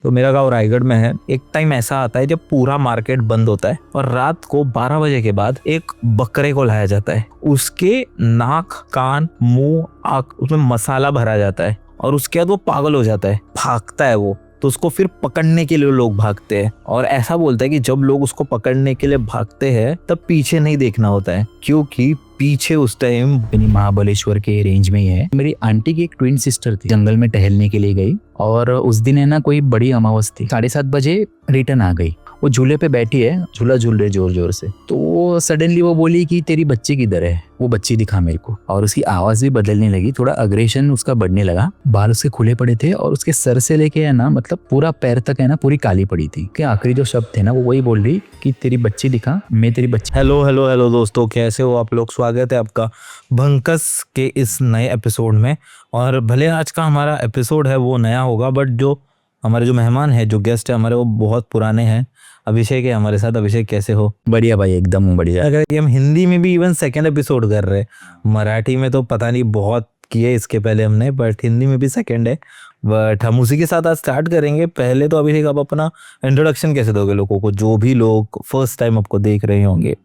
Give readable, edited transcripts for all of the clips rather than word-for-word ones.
तो मेरा गांव रायगढ़ में है। एक टाइम ऐसा आता है जब पूरा मार्केट बंद होता है और रात को 12 बजे के बाद एक बकरे को लाया जाता है। उसके नाक, कान, मुंह, आँख उसमें मसाला भरा जाता है और उसके बाद वो पागल हो जाता है, भागता है वो। तो उसको फिर पकड़ने के लिए लोग भागते हैं और ऐसा बोलता है कि जब लोग उसको पकड़ने के लिए भागते हैं तब पीछे नहीं देखना होता है, क्योंकि पीछे उस टाइम महाबलेश्वर के रेंज में ही है। मेरी आंटी की एक ट्विन सिस्टर थी, जंगल में टहलने के लिए गई और उस दिन है ना कोई बड़ी अमावस थी। 7:30 बजे रिटर्न आ गई। वो झूले पे बैठी है, झूला झूल रही जोर जोर से। तो सडनली वो बोली कि तेरी बच्ची किधर है, वो बच्ची दिखा मेरे को। और उसकी आवाज भी बदलने लगी, थोड़ा अग्रेशन उसका बढ़ने लगा। बाल उसके खुले पड़े थे और उसके सर से लेके है ना मतलब पूरा पैर तक है ना पूरी काली पड़ी थी। कि आखिरी जो शब्द थे ना वो वही बोल रही कि तेरी बच्ची दिखा, मैं तेरी बच्ची। हेलो हेलो हेलो दोस्तों, कैसे हो आप लोग। स्वागत है आपका भंकस के इस नए एपिसोड में। और भले आज का हमारा एपिसोड है वो नया होगा, बट जो हमारे जो मेहमान है, जो गेस्ट है हमारे, वो बहुत पुराने हैं। अभिषेक है हमारे साथ। अभिषेक कैसे हो? बढ़िया भाई, एकदम बढ़िया। अगर ये हम हिंदी में भी इवन सेकेंड एपिसोड कर रहे हैं, मराठी में तो पता नहीं बहुत किए इसके पहले हमने, बट हिंदी में भी सेकेंड है। बट हम उसी के साथ आज स्टार्ट करेंगे। पहले तो अभिषेक आप अपना इंट्रोडक्शन कैसे दोगे लोगों को, जो भी लोग फर्स्ट टाइम आपको देख रहे होंगे?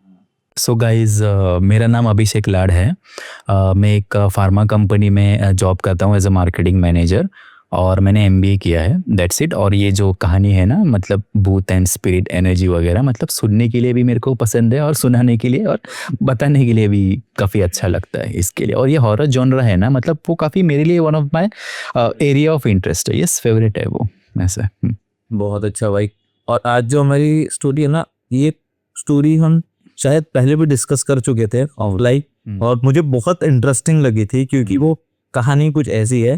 सो गाइज, मेरा नाम अभिषेक लाड है। मैं एक फार्मा कंपनी में जॉब करता हूँ एज अ मार्केटिंग मैनेजर और मैंने MBA किया है, दैट्स इट। और ये जो कहानी है ना मतलब भूत एंड स्पिरिट एनर्जी वगैरह, मतलब सुनने के लिए भी मेरे को पसंद है और सुनाने के लिए और बताने के लिए भी काफ़ी अच्छा लगता है इसके लिए। और ये हॉरर जॉनर है ना, मतलब वो काफ़ी मेरे लिए one of my area of interest है। यस, फेवरेट है वो ऐसा। बहुत अच्छा भाई। और आज जो हमारी स्टोरी है ना, ये स्टोरी हम शायद पहले भी डिस्कस कर चुके थे ऑफलाइन, और मुझे बहुत इंटरेस्टिंग लगी थी क्योंकि वो कहानी कुछ ऐसी है।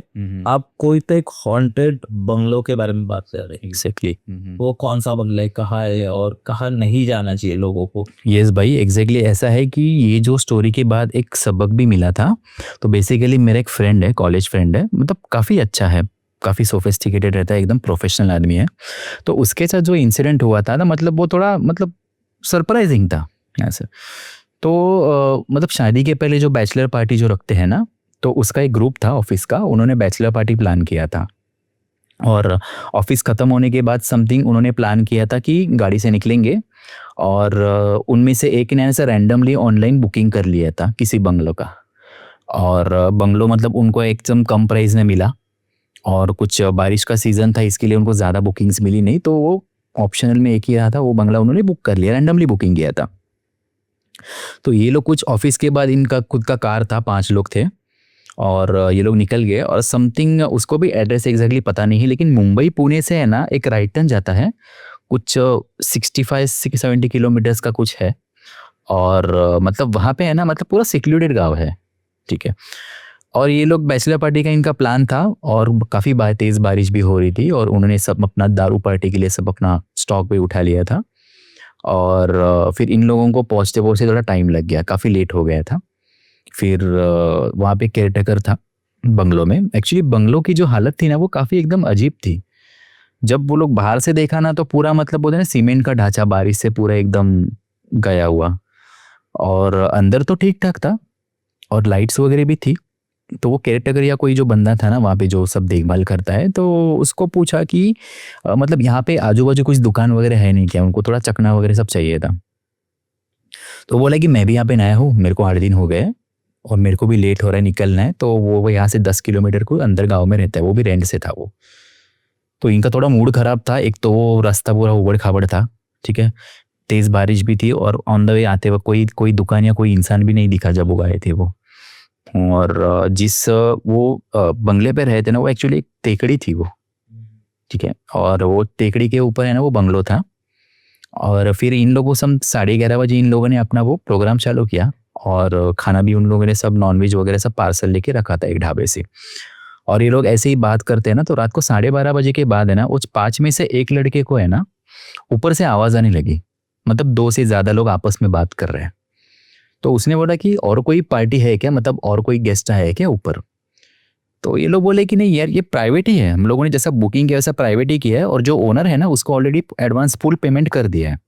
आप कोई तो एक हॉन्टेड बंगलो के बारे में बात कर रहे हैं। एग्जैक्टली। वो कौन सा बंगला है, कहाँ है और कहाँ नहीं जाना चाहिए लोगों को? यस भाई, एग्जैक्टली ऐसा है कि ये जो स्टोरी के बाद एक सबक भी मिला था। तो बेसिकली मेरा एक फ्रेंड है, कॉलेज फ्रेंड है, मतलब काफ़ी अच्छा है, काफ़ी सोफिस्टिकेटेड रहता है, एकदम प्रोफेशनल आदमी है। तो उसके साथ जो इंसिडेंट हुआ था ना, मतलब वो थोड़ा मतलब सरप्राइजिंग था ऐसे। तो मतलब शादी के पहले जो बैचलर पार्टी जो रखते हैं ना, तो उसका एक ग्रुप था ऑफिस का, उन्होंने बैचलर पार्टी प्लान किया था। और ऑफिस ख़त्म होने के बाद समथिंग उन्होंने प्लान किया था कि गाड़ी से निकलेंगे और उनमें से एक ने ऐसा रैंडमली ऑनलाइन बुकिंग कर लिया था किसी बंगलो का। और बंगलो मतलब उनको एकदम कम प्राइस में मिला और कुछ बारिश का सीज़न था, इसके लिए उनको ज़्यादा बुकिंग्स मिली नहीं, तो वो ऑप्शनल में एक ही रहा था, वो बंगला उन्होंने बुक कर लिया, रैंडमली बुकिंग किया था। तो ये लोग कुछ ऑफिस के बाद, इनका खुद का कार था, 5 लोग थे और ये लोग निकल गए। और समथिंग उसको भी एड्रेस एग्जैक्टली पता नहीं है, लेकिन मुंबई पुणे से है ना एक राइट टर्न जाता है, कुछ 65-70 किलोमीटर्स का कुछ है। और मतलब वहाँ पे है ना मतलब पूरा सिक्योर्ड गाँव है, ठीक है। और ये लोग बैचलर पार्टी का इनका प्लान था और काफ़ी तेज़ बारिश भी हो रही थी और उन्होंने सब अपना दारू पार्टी के लिए सब अपना स्टॉक भी उठा लिया था। और फिर इन लोगों को पहुँचते पहुँचते थोड़ा टाइम लग गया, काफ़ी लेट हो गया था। फिर वहाँ पे केयरटेकर था बंगलो में। एक्चुअली बंगलो की जो हालत थी ना वो काफ़ी एकदम अजीब थी। जब वो लोग बाहर से देखा ना तो पूरा मतलब बोलते ना सीमेंट का ढांचा बारिश से पूरा एकदम गया हुआ, और अंदर तो ठीक ठाक था और लाइट्स वगैरह भी थी। तो वो केयरटेकर या कोई जो बंदा था ना वहाँ पे जो सब देखभाल करता है, तो उसको पूछा कि मतलब यहाँ पे आजू बाजू कुछ दुकान वगैरह है नहीं क्या, उनको थोड़ा चकना वगैरह सब चाहिए था। तो बोला कि मैं भी यहाँ पे नया हूँ, मेरे को 8 दिन हो गए और मेरे को भी लेट हो रहा है, निकलना है। तो वो यहाँ से 10 किलोमीटर को अंदर गांव में रहता है, वो भी रेंट से था वो। तो इनका थोड़ा मूड खराब था, एक तो वो रास्ता पूरा उबड़ खाबड़ था, ठीक है, तेज़ बारिश भी थी और ऑन द वे आते वक्त कोई दुकान या कोई इंसान भी नहीं दिखा जब वो गए थे वो। और जिस वो बंगले पे रहते ना, वो एक्चुअली एक टेकड़ी थी वो, ठीक है। और वो टेकड़ी के ऊपर है ना वो बंगलो था। और फिर इन लोगों से 11:30 बजे इन लोगों ने अपना वो प्रोग्राम चालू किया और खाना भी उन लोगों ने सब नॉनवेज वगैरह सब पार्सल लेके रखा था एक ढाबे से। और ये लोग ऐसे ही बात करते हैं ना, तो रात को 12:30 बजे के बाद है ना उस 5 में से एक लड़के को है ना ऊपर से आवाज़ आने लगी, मतलब 2 से ज़्यादा लोग आपस में बात कर रहे हैं। तो उसने बोला कि और कोई पार्टी है क्या, मतलब और कोई गेस्ट है क्या ऊपर। तो ये लोग बोले कि नहीं यार, ये प्राइवेट ही है, हम लोगों ने जैसा बुकिंग किया वैसा प्राइवेट ही किया है और जो ओनर है ना उसको ऑलरेडी एडवांस फुल पेमेंट कर दिया है।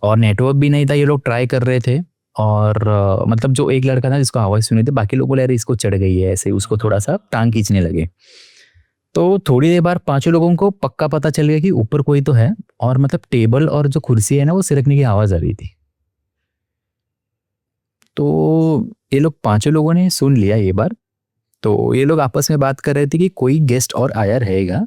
और नेटवर्क भी नहीं था, ये लोग ट्राई कर रहे थे। और मतलब जो एक लड़का था जिसको आवाज़ सुनी थी, बाकी लोग बोले यार इसको चढ़ गई है, ऐसे उसको थोड़ा सा टांग खींचने लगे। तो थोड़ी देर बाद पांचों लोगों को पक्का पता चल गया कि ऊपर कोई तो है, और मतलब टेबल और जो कुर्सी है ना वो सिरकने की आवाज आ रही थी। तो ये लोग पांचों लोगों ने सुन लिया ये बार। तो ये लोग आपस में बात कर रहे थे कि कोई गेस्ट और आया रहेगा।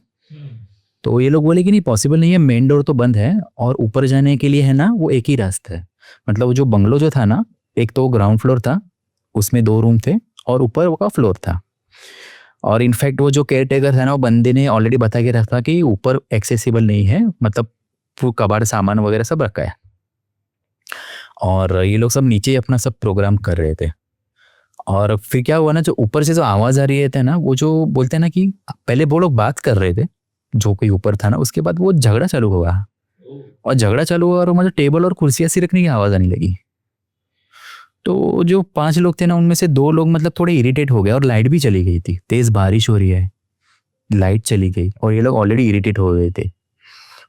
तो ये लोग बोले कि नहीं, पॉसिबल नहीं है, मेन डोर तो बंद है और ऊपर जाने के लिए है ना वो एक ही रास्ता है। मतलब वो जो बंगलो जो था ना, एक तो ग्राउंड फ्लोर था, उसमें 2 रूम थे और ऊपर वो का फ्लोर था। और इनफैक्ट वो जो केयर टेकर था ना, वो बंदे ने ऑलरेडी बता के रखा कि ऊपर एक्सेसिबल नहीं है, मतलब वो कबाड़ सामान वगैरह सब रखा है। और ये लोग सब नीचे अपना सब प्रोग्राम कर रहे थे। और फिर क्या हुआ ना, जो ऊपर से जो आवाज आ रही है ना, वो जो बोलते हैं ना कि पहले वो लोग बात कर रहे थे जो कोई ऊपर था ना, उसके बाद वो झगड़ा चालू हुआ। और झगड़ा चालू हुआ और मतलब टेबल और कुर्सियां सिरकने की आवाज आने लगी। तो जो 5 लोग थे ना, उनमें से 2 लोग मतलब थोड़े इरिटेट हो गए और लाइट भी चली गई थी, तेज बारिश हो रही है, लाइट चली गई और ये लोग ऑलरेडी इरिटेट हो गए थे।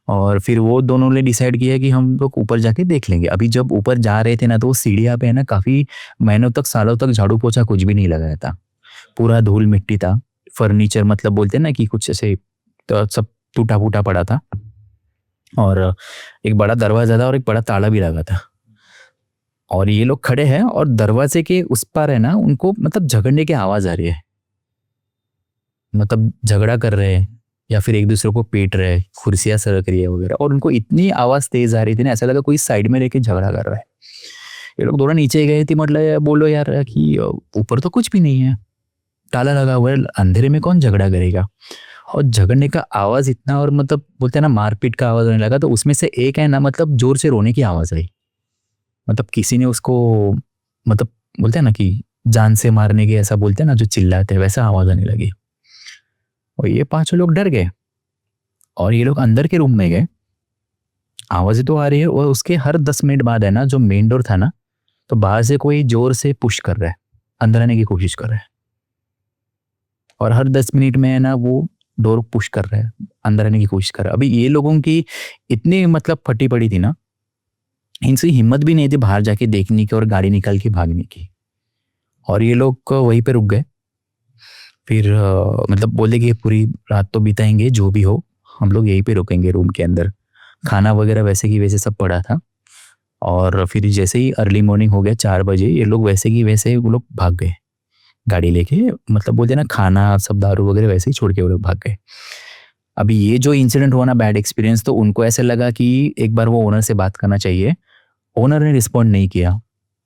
और फिर वो दोनों ने डिसाइड किया कि हम लोग ऊपर जाके देख लेंगे। अभी जब ऊपर जा रहे थे ना, तो सीढ़ियाँ पे है ना काफी महीनों तक, सालों तक झाड़ू पोछा कुछ भी नहीं लगाया था, पूरा धूल मिट्टी था। फर्नीचर मतलब बोलते हैं ना कि कुछ ऐसे तो सब टूटा फूटा पड़ा था। और एक बड़ा दरवाजा था और एक बड़ा ताला भी लगा था। और ये लोग खड़े हैं और दरवाजे के उस पार है ना, उनको मतलब झगड़ने की आवाज आ रही है, मतलब झगड़ा कर रहे हैं या फिर एक दूसरे को पीट रहे हैं, कुर्सियां सरक रही है वगैरह। और उनको इतनी आवाज तेज आ रही थी ना, ऐसा लगा कोई साइड में लेके झगड़ा कर रहा है। ये लोग दोनों नीचे गए थे, मतलब बोलो यार कि ऊपर तो कुछ भी नहीं है, ताला लगा हुआ है, अंधेरे में कौन झगड़ा करेगा। और झगड़ने का आवाज इतना, और मतलब बोलते हैं ना मारपीट का आवाज आने लगा। तो उसमें से एक है ना, मतलब जोर से रोने की आवाज आई, मतलब किसी ने उसको, मतलब बोलते हैं ना कि जान से मारने की, ऐसा बोलते हैं ना जो चिल्लाते हैं, वैसा आवाज आने लगी। और ये 5 लोग डर गए और ये लोग अंदर के रूम में गए। आवाजें तो आ रही है और उसके हर 10 मिनट बाद है ना, जो मेन डोर था ना, तो बाहर से कोई जोर से पुश कर रहा है, अंदर आने की कोशिश कर रहा है। और हर 10 मिनट में है ना वो डोर पुश कर रहा है, अंदर आने की कोशिश कर रहा है। अभी ये लोगों की इतनी मतलब फटी पड़ी थी ना, इनसे हिम्मत भी नहीं थी बाहर जाके देखने की और गाड़ी निकाल के भागने की। और ये लोग वहीं पे रुक गए। फिर मतलब बोले कि पूरी रात तो बिताएंगे, जो भी हो हम लोग यहीं पे रुकेंगे रूम के अंदर। खाना वगैरह वैसे की वैसे सब पड़ा था। और फिर जैसे ही अर्ली मॉर्निंग हो गया 4 बजे, ये लोग वैसे की वैसे वो लोग भाग गए गाड़ी लेके। मतलब बोलते ना, खाना सब दारू वगैरह वैसे ही छोड़ के वो लोग भाग गए। अभी ये जो इंसिडेंट हुआ ना, बैड एक्सपीरियंस, तो उनको ऐसे लगा कि एक बार वो ओनर से बात करना चाहिए। ओनर ने रिस्पॉन्ड नहीं किया,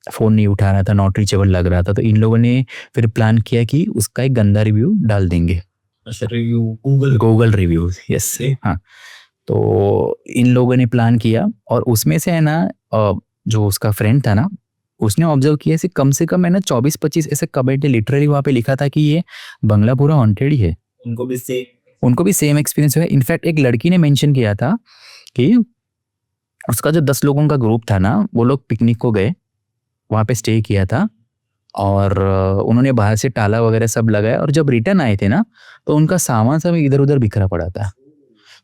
फ़ोन नहीं उठा रहा था, नॉट रीचेबल लग रहा था। तो इन लोगों ने फिर प्लान किया कि उसका एक गंदा रिव्यू डाल देंगे। अच्छा, review Google Google reviews, yes. हाँ, तो इन लोगों ने प्लान किया और उसमें से है ना जो उसका फ्रेंड था ना, उसने ऑब्जर्व किया से कम है ना 24-25 ऐसे कमेंट ने लिटरली वहाँ पे लिखा था कि ये बंगला पूरा हॉन्टेड ही है। उनको भी सेम एक्सपीरियंस हुआ। इनफैक्ट एक लड़की ने मेंशन किया था कि उसका जो 10 लोगों का ग्रुप था ना, वो लोग पिकनिक को गए, वहाँ पे स्टे किया था। और उन्होंने बाहर से ताला वगैरह सब लगाया और जब रिटर्न आए थे ना, तो उनका सामान सब इधर उधर बिखरा पड़ा था।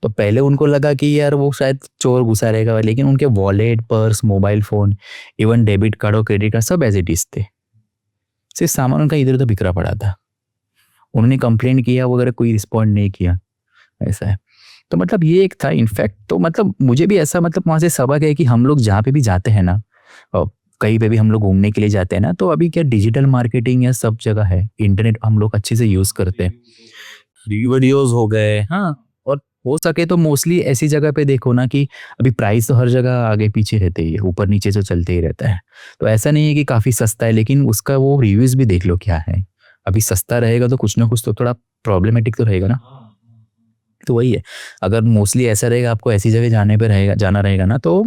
तो पहले उनको लगा कि यार वो शायद चोर घुसा रहेगा, लेकिन उनके wallet, purse, mobile phone, even debit card और क्रेडिट कार्ड सब एज इट इज थे। सिर्फ सामान उनका इधर उधर बिखरा पड़ा था। उन्होंने कंप्लेंट किया वगैरह, कोई रिस्पॉन्ड नहीं किया, ऐसा है। तो मतलब ये एक था इनफैक्ट। तो मतलब मुझे भी ऐसा, मतलब वहाँ से सबक है कि हम लोग जहाँ पे भी जाते हैं ना, कहीं पे भी हम लोग घूमने के लिए जाते हैं ना, तो अभी क्या डिजिटल मार्केटिंग या सब जगह है, इंटरनेट हम लोग अच्छे से यूज करते हैं, वीडियोस हो गए। हाँ। और हो सके तो मोस्टली ऐसी जगह पे देखो ना कि अभी प्राइस तो हर जगह आगे पीछे रहते ही है, ऊपर नीचे तो चलते ही रहता है। तो ऐसा नहीं है कि काफी सस्ता है, लेकिन उसका वो रिव्यूज भी देख लो क्या है। अभी सस्ता रहेगा तो कुछ ना कुछ तो थोड़ा प्रॉब्लमेटिक तो रहेगा ना। तो वही है, अगर मोस्टली ऐसा रहेगा आपको ऐसी जगह जाना रहेगा ना, तो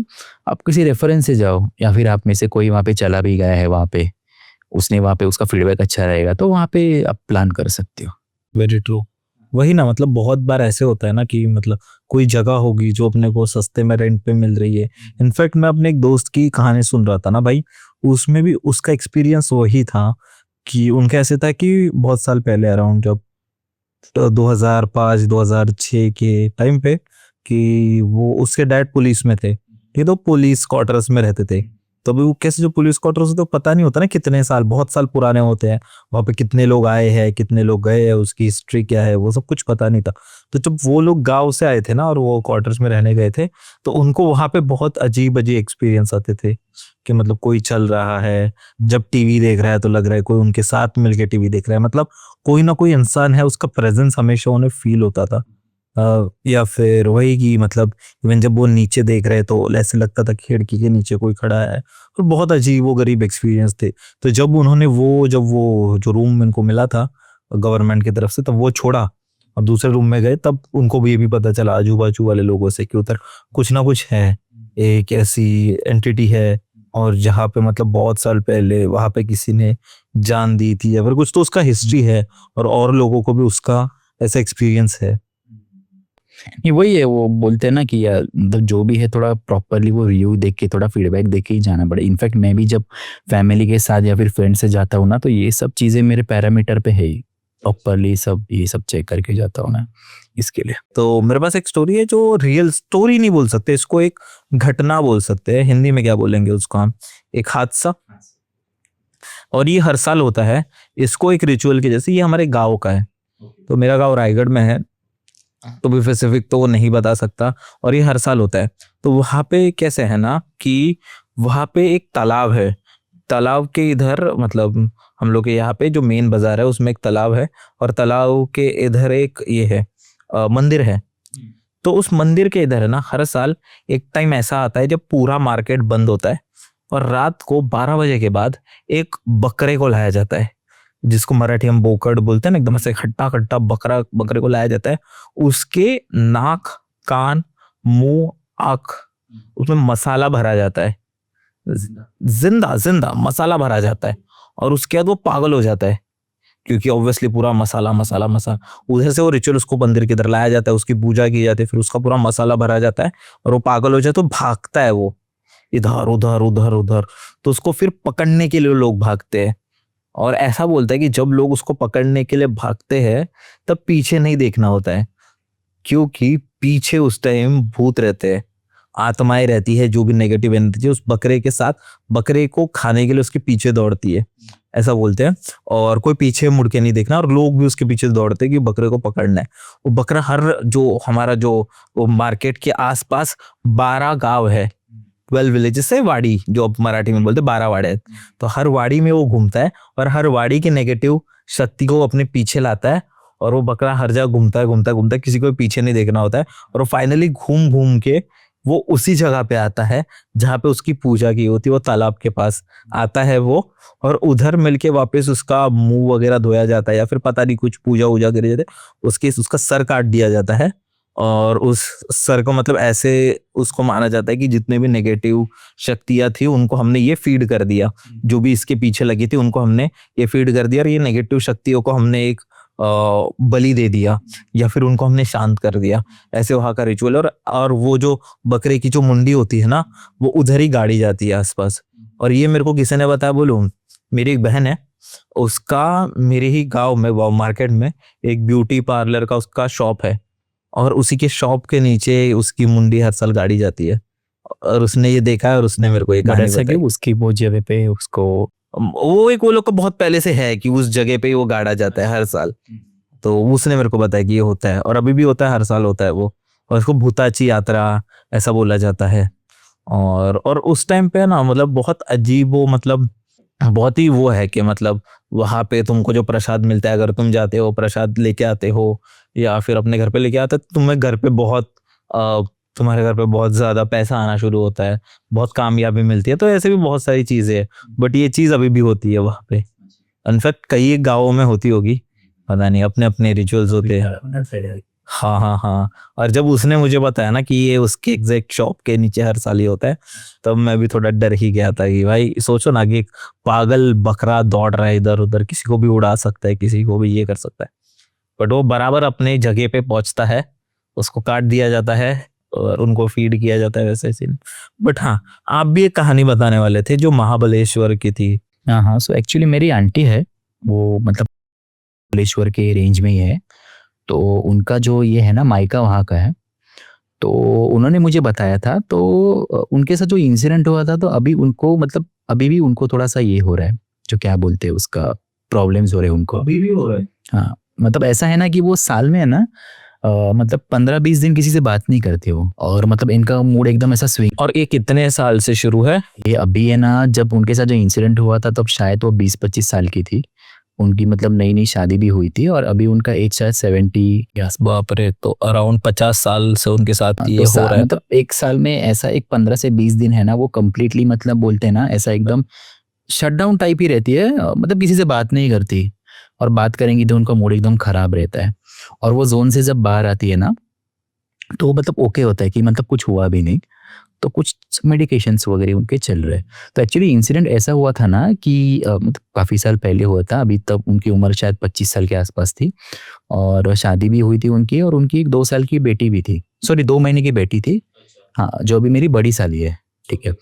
आप किसी रेफरेंस से जाओ, या फिर आप में से कोई वहाँ पे चला भी गया है, वहाँ पे उसने वहाँ पे उसका फीडबैक अच्छा रहेगा, तो वहाँ पे आप प्लान कर सकते हो। Very true. वही ना, मतलब बहुत बार ऐसे होता है ना कि मतलब कोई जगह होगी जो अपने को सस्ते में रेंट पे मिल रही है। इनफैक्ट मैं अपने एक दोस्त की कहानी सुन रहा था ना भाई, उसमें भी उसका एक्सपीरियंस वही था कि उनका ऐसे था कि बहुत साल पहले, अराउंड जब 2005-2006 के टाइम पे, कि वो उसके डैड पुलिस में थे। ये तो पुलिस क्वार्टर्स में रहते थे। तो अभी वो कैसे जो पुलिस क्वार्टर्स होते हैं पता नहीं होता ना कितने साल, बहुत साल पुराने होते हैं, वहां पे कितने लोग आए हैं कितने लोग गए हैं, उसकी हिस्ट्री क्या है वो सब कुछ पता नहीं था। तो जब वो लोग गांव से आए थे ना और वो क्वार्टर्स में रहने गए थे, तो उनको वहां पे बहुत अजीब अजीब एक्सपीरियंस आते थे कि मतलब कोई चल रहा है, जब टीवी देख रहा है तो लग रहा है कोई उनके साथ मिलके टीवी देख रहा है, मतलब कोई ना कोई इंसान है, उसका प्रेजेंस हमेशा उन्हें फील होता था। या फिर वही कि मतलब इवन जब वो नीचे देख रहे तो ऐसे लगता था कि खिड़की के नीचे कोई खड़ा है, और बहुत अजीब वो गरीब एक्सपीरियंस थे। तो जब वो जो रूम उनको मिला था गवर्नमेंट की तरफ से, तब वो छोड़ा और दूसरे रूम में गए, तब उनको भी ये भी पता चला आजू बाजू वाले लोगों से कि उधर कुछ ना कुछ है, एक ऐसी एंटिटी है, और जहाँ पे मतलब बहुत साल पहले वहां पे किसी ने जान दी थी या फिर कुछ, तो उसका हिस्ट्री है और लोगों को भी उसका ऐसा एक्सपीरियंस है। नहीं वही है, वो बोलते हैं ना कि यार मतलब जो भी है थोड़ा प्रॉपरली वो रिव्यू देख के, थोड़ा फीडबैक देख के ही जाना पड़े। इनफैक्ट मैं भी जब फैमिली के साथ या फिर फ्रेंड से जाता हूँ ना, तो ये सब चीज़ें मेरे पैरामीटर पे है ही, प्रॉपरली सब ये सब चेक करके जाता हूँ ना इसके लिए। तो मेरे पास एक स्टोरी है जो रियल स्टोरी नहीं बोल सकते इसको, एक घटना बोल सकते हैं, हिंदी में क्या बोलेंगे उसको हम, एक हादसा। और ये हर साल होता है, इसको एक रिचुअल के जैसे, ये हमारे गांव का है। तो मेरा गांव रायगढ़ में है, तो भी स्पेसिफिक तो वो नहीं बता सकता, और ये हर साल होता है। तो वहां पे कैसे है ना कि वहां पे एक तालाब है, तालाब के इधर मतलब हम लोग के यहाँ पे जो मेन बाजार है उसमें एक तालाब है, और तालाब के इधर एक ये है मंदिर है। तो उस मंदिर के इधर है ना, हर साल एक टाइम ऐसा आता है जब पूरा मार्केट बंद होता है, और रात को 12 बजे के बाद एक बकरे को लाया जाता है, जिसको मराठी हम बोकड़ बोलते हैं ना, एकदम से खट्टा खट्टा बकरे को लाया जाता है। उसके नाक, कान, मुंह, आंख, उसमें मसाला भरा जाता है, जिंदा जिंदा मसाला भरा जाता है। और उसके बाद वो पागल हो जाता है, क्योंकि ऑब्वियसली पूरा मसाला मसाला मसाला, उधर से वो रिचुअल उसको मंदिर के इधर लाया जाता है, उसकी पूजा की जाती है, फिर उसका पूरा मसाला भरा जाता है, और वो पागल हो जाए तो भागता है वो इधर उधर उधर उधर। तो उसको फिर पकड़ने के लिए लोग भागते हैं, और ऐसा बोलता है कि जब लोग उसको पकड़ने के लिए भागते हैं तब पीछे नहीं देखना होता है, क्योंकि पीछे उस टाइम भूत रहते हैं, आत्माएं रहती है, जो भी नेगेटिव एनर्जी उस बकरे के साथ, बकरे को खाने के लिए उसके पीछे दौड़ती है, ऐसा बोलते हैं। और कोई पीछे मुड़ के नहीं देखना, और लोग भी उसके पीछे दौड़ते हैं कि बकरे को पकड़ना है। वो बकरा हर जो हमारा जो वो मार्केट के आसपास 12 गांव है, 12 विलेजेस है, वाड़ी जो अब मराठी में बोलते 12 वाड़े हैं। तो हर वाड़ी में वो घूमता है, और हर वाड़ी की नेगेटिव शक्ति को अपने पीछे लाता है, और वो बकरा हर जगह घूमता है घूमता है घूमता है, किसी को पीछे नहीं देखना होता है, और वो फाइनली घूम घूम के वो उसी जगह पे आता है जहाँ पे उसकी पूजा की होती है, वो तालाब के पास आता है वो, और उधर मिलके वापस उसका मुंह वगैरह धोया जाता है, या फिर पता नहीं कुछ पूजा वूजा करी जाती है, उसका सर काट दिया जाता है। और उस सर को मतलब ऐसे उसको माना जाता है कि जितने भी नेगेटिव शक्तियां थी उनको हमने ये फीड कर दिया, जो भी इसके पीछे लगी थी उनको हमने ये फीड कर दिया, और ये नेगेटिव शक्तियों को हमने एक बलि दे दिया, या फिर उनको हमने शांत कर दिया। ऐसे वहां का रिचुअल। और वो जो बकरे की जो मुंडी होती है ना, वो उधर ही गाड़ी जाती है आसपास। और ये मेरे को किसी ने बताया, बोलूं, मेरी एक बहन है, उसका मेरे ही गांव में मार्केट में एक ब्यूटी पार्लर का उसका शॉप है, और उसी के शॉप के नीचे उसकी मुंडी हर साल गाड़ी जाती है, और उसने ये देखा है, और उसने मेरे को ये बट कहानी ऐसा कि बताई। उसकी वो जगह पे उसको वो लोग को बहुत पहले से है कि उस जगह पे ही वो गाड़ा जाता है हर साल। तो उसने मेरे को बताया कि ये होता है, और अभी भी होता है, हर साल होता है वो, और इसको भूताची यात्रा ऐसा बोला जाता है। और उस टाइम पे ना मतलब बहुत अजीब, वो मतलब बहुत ही वो है कि मतलब वहां पे तुमको जो प्रसाद मिलता है, अगर तुम जाते हो प्रसाद लेके आते हो, या फिर अपने घर पे लेके आते हो, तो तुम्हें घर पे बहुत तुम्हारे घर पे बहुत ज्यादा पैसा आना शुरू होता है, बहुत कामयाबी मिलती है। तो ऐसे भी बहुत सारी चीजें हैं, बट ये चीज अभी भी होती है वहां पे। इनफैक्ट कई गाँवों में होती होगी, पता नहीं, अपने अपने रिचुअल्स होते हैं। हाँ हाँ हाँ। और जब उसने मुझे बताया ना कि ये उसके एग्जैक्ट शॉप के नीचे हर साल ही होता है, तब मैं भी थोड़ा डर ही गया था कि भाई सोचो ना कि एक पागल बकरा दौड़ रहा है इधर उधर, किसी को भी उड़ा सकता है, किसी को भी ये कर सकता है, बट वो बराबर अपने जगह पे पहुंचता है, उसको काट दिया जाता है और उनको फीड किया जाता है, वैसे सीन। बट हाँ, आप भी एक कहानी बताने वाले थे जो महाबलेश्वर की थी। हाँ हाँ, सो एक्चुअली मेरी आंटी है, वो मतलब भुवनेश्वर के रेंज में ही है, तो उनका जो ये है ना मायका वहाँ का है। तो उन्होंने मुझे बताया था, तो उनके साथ जो इंसिडेंट हुआ था, तो अभी उनको मतलब अभी भी उनको थोड़ा-सा ये हो रहा है, जो क्या बोलते हैं उसका, प्रॉब्लम्स हो रहे हैं उनको। अभी भी हो रहा है? हाँ, मतलब ऐसा है ना कि वो साल में है ना मतलब 15-20 दिन किसी से बात नहीं करते वो, और मतलब इनका मूड एकदम ऐसा स्विंग। और ये कितने साल से शुरू है? ये अभी है ना, जब उनके साथ जो इंसिडेंट हुआ था तब शायद वो 20-25 साल की थी। उनकी मतलब नई-नई शादी भी हुई थी और अभी उनका एज शायद 70। यस, बाप रे, तो अराउंड 50 साल से उनके साथ ये तो हो रहा है। मतलब एक साल में ऐसा एक 15 से 20 दिन है ना, वो कंप्लीटली मतलब बोलते हैं ना ऐसा एकदम शटडाउन टाइप ही रहती है, मतलब किसी से बात नहीं करती, और बात करेंगी तो उनका मूड एकदम खराब रहता है। और वो जोन से जब बाहर आती है ना, तो मतलब ओके होता है कि मतलब कुछ हुआ भी नहीं, तो कुछ मेडिकेशंस वगैरह उनके चल रहे हैं। तो एक्चुअली इंसिडेंट ऐसा हुआ था ना कि मतलब काफ़ी साल पहले हुआ था, अभी तब उनकी उम्र शायद 25 साल के आसपास थी, और शादी भी हुई थी उनकी, और उनकी एक 2 साल की बेटी भी थी, सॉरी 2 महीने की बेटी थी। हाँ, जो अभी मेरी बड़ी साली है, ठीक है।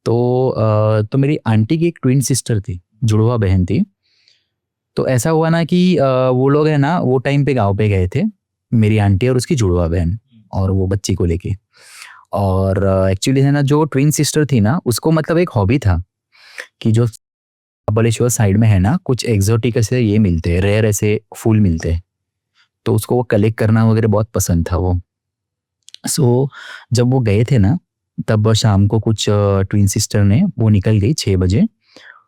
तो मेरी आंटी की एक ट्विन सिस्टर थी, जुड़वा बहन थी। तो ऐसा हुआ ना कि वो लोग है ना, वो टाइम पे गाँव पे गए थे, मेरी आंटी और उसकी जुड़वा बहन, और वो बच्ची को लेके। और एक्चुअली है ना, जो ट्विन सिस्टर थी ना, उसको मतलब एक हॉबी था कि जो महाबलेश्वर साइड में है ना, कुछ एक्सोटिक ऐसे ये मिलते हैं, रेयर ऐसे फूल मिलते हैं, तो उसको वो कलेक्ट करना वगैरह बहुत पसंद था वो। सो जब वो गए थे ना, तब शाम को कुछ ट्विन सिस्टर ने वो निकल गई 6 बजे,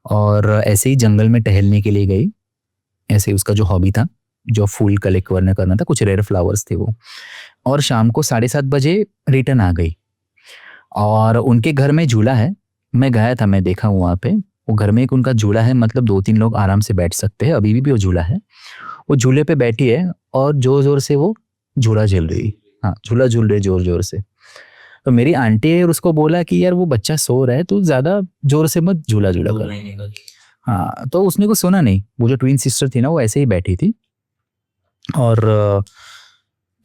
और ऐसे ही जंगल में टहलने के लिए गई। ऐसे ही उसका जो हॉबी था, जो फूल कलेक्ट करना करना था, कुछ रेयर फ्लावर्स थे वो, और शाम को 7:30 बजे रिटर्न आ गई। और उनके घर में झूला है, मैं गया था, मैं देखा हूँ वहाँ पे, वो घर में एक उनका झूला है, मतलब 2-3 लोग आराम से बैठ सकते हैं, अभी भी वो झूला है। वो झूले पे बैठी है और ज़ोर-ज़ोर से वो झूला झूल रही। हाँ, झूला झूल रही ज़ोर-ज़ोर से। तो मेरी आंटी है, और उसको बोला कि यार वो बच्चा सो रहा है, तू ज़्यादा ज़ोर से मत झूला-झूला कर। हाँ, तो उसने कुछ सुना नहीं, वो जो ट्विन सिस्टर थी ना, वो ऐसे ही बैठी थी, और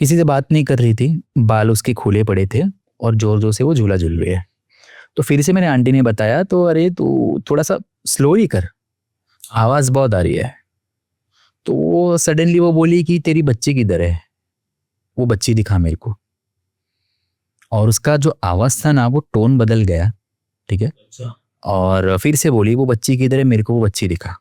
किसी से बात नहीं कर रही थी, बाल उसके खुले पड़े थे, और ज़ोर-ज़ोर से वो झूला झूल रही है। तो फिर से मेरे आंटी ने बताया, तो अरे तू थोड़ा-सा स्लो ही कर, आवाज़ बहुत आ रही है। तो वो सडनली वो बोली कि तेरी बच्ची किधर है? वो बच्ची दिखा मेरे को, और उसका जो आवाज़ था ना, वो टोन बदल गया, ठीक है? अच्छा। और फिर से बोली वो बच्ची किधर है? मेरे को वो बच्ची दिखा।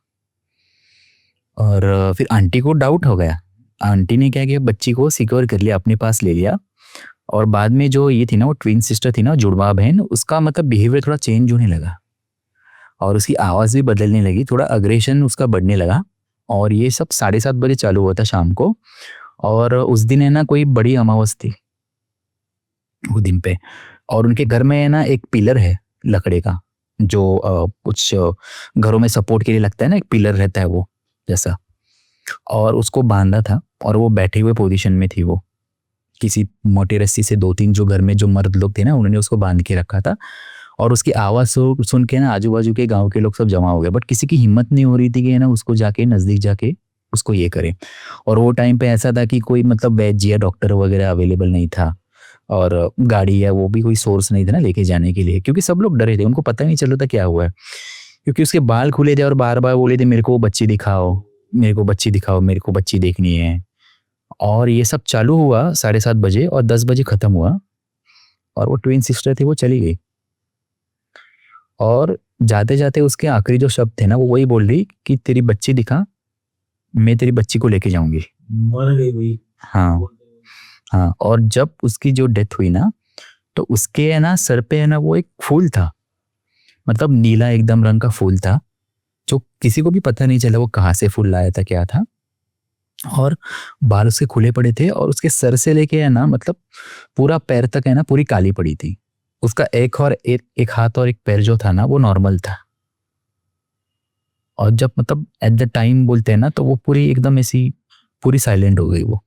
और फिर आंटी को डाउट हो गया। आंटी ने क्या किया, बच्ची को सिक्योर कर लिया, अपने पास ले लिया, और बाद में जो ये थी ना, वो ट्विन सिस्टर थी ना, जुड़वा बहन, उसका मतलब बिहेवियर थोड़ा चेंज होने लगा, और उसकी आवाज़ भी बदलने लगी, थोड़ा अग्रेशन उसका बढ़ने लगा। और ये सब 7:30 बजे चालू हुआ था शाम को, और उस दिन है ना कोई बड़ी अमावस थी वो दिन पे, और उनके घर में है ना एक पिलर है लकड़े का, जो कुछ घरों में सपोर्ट के लिए लगता है ना, एक पिलर रहता है वो जैसा, और उसको बांधा था, और वो बैठे हुए पोजीशन में थी वो, किसी मोटी रस्सी से 2-3 जो घर में जो मर्द लोग थे ना, उन्होंने उसको बांध के रखा था। और उसकी आवाज़ सुन के ना आजू-बाजू के गाँव के लोग सब जमा हो गए, बट किसी की हिम्मत नहीं हो रही थी कि है ना उसको जाके नज़दीक जाके उसको ये करे। और वो टाइम पे ऐसा था कि कोई मतलब वैद्य या डॉक्टर वगैरह अवेलेबल नहीं था, और गाड़ी या वो भी कोई सोर्स नहीं था ना लेके जाने के लिए, क्योंकि सब लोग डरे थे, उनको पता ही नहीं चल रहा था क्या हुआ है। क्योंकि उसके बाल खुले थे और बार-बार बोले थे, मेरे को वो बच्ची दिखाओ, मेरे को बच्ची दिखाओ, मेरे को बच्ची देखनी है। और ये सब चालू हुआ 7:30 बजे, और 10 बजे खत्म हुआ, और वो ट्विन सिस्टर थी वो चली गई। और जाते-जाते उसके आखिरी जो शब्द थे ना, वो वही बोल रही कि तेरी बच्ची दिखा, मैं तेरी बच्ची को लेके जाऊँगी। मर गई हुई। हाँ, हाँ, और जब उसकी जो डेथ हुई ना, तो उसके है ना सर पे है ना वो एक फूल था, मतलब नीला एकदम रंग का फूल था, जो किसी को भी पता नहीं चला वो कहाँ से फूल लाया था, क्या था। और बाल उसके खुले पड़े थे, और उसके सर से लेके है ना मतलब पूरा पैर तक है ना पूरी काली पड़ी थी। उसका एक हाथ और एक पैर जो था ना वो नॉर्मल था। और जब मतलब एट द टाइम बोलते हैं ना, तो वो पूरी एकदम ऐसी पूरी साइलेंट हो गई वो।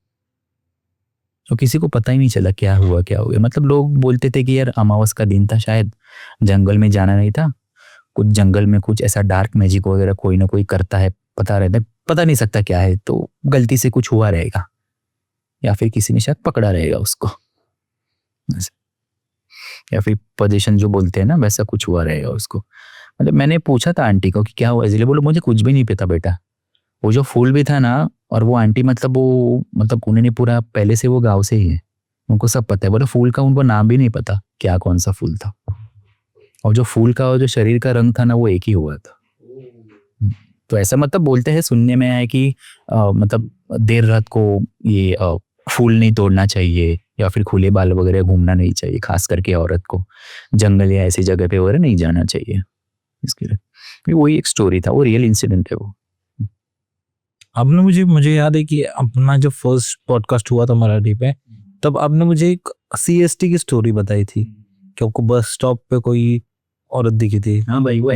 तो किसी को पता ही नहीं चला क्या हुआ, क्या हो गया। मतलब लोग बोलते थे कि यार अमावस का दिन था, शायद जंगल में जाना नहीं था, कुछ जंगल में कुछ ऐसा डार्क मैजिक वगैरह कोई ना कोई करता है, पता रहता है, पता नहीं सकता क्या है, तो गलती से कुछ हुआ रहेगा, या फिर किसी ने शायद पकड़ा रहेगा उसको, ऐसे। या फिर पोजीशन जो बोलते हैं ना, वैसा कुछ हुआ रहेगा उसको। मतलब मैंने पूछा था आंटी को कि क्या हुआ, इसलिए बोलो मुझे कुछ भी नहीं पता बेटा। वो जो फूल भी था ना, और वो आंटी मतलब वो मतलब उन्होंने पूरा पहले से वो गाँव से ही है, उनको सब पता है, बोले फूल का उनको नाम भी नहीं पता क्या कौन सा फूल था, और जो फूल का और जो शरीर का रंग था ना वो एक ही हुआ था। तो ऐसा मतलब बोलते हैं, सुनने में आया कि मतलब देर रात को ये फूल नहीं तोड़ना चाहिए, या फिर खुले बाल वगैरह घूमना नहीं चाहिए, खास करके औरत को जंगल या ऐसी जगह पे वगैरह नहीं जाना चाहिए। इसके लिए भी वही एक स्टोरी था, वो रियल इंसिडेंट है वो। आपने मुझे याद है कि अपना जो फर्स्ट पॉडकास्ट हुआ था मराठी पे, तब आपने मुझे एक CST की स्टोरी बताई थी कि आपको बस स्टॉप पे कोई औरत दिखी थी। हाँ भाई वो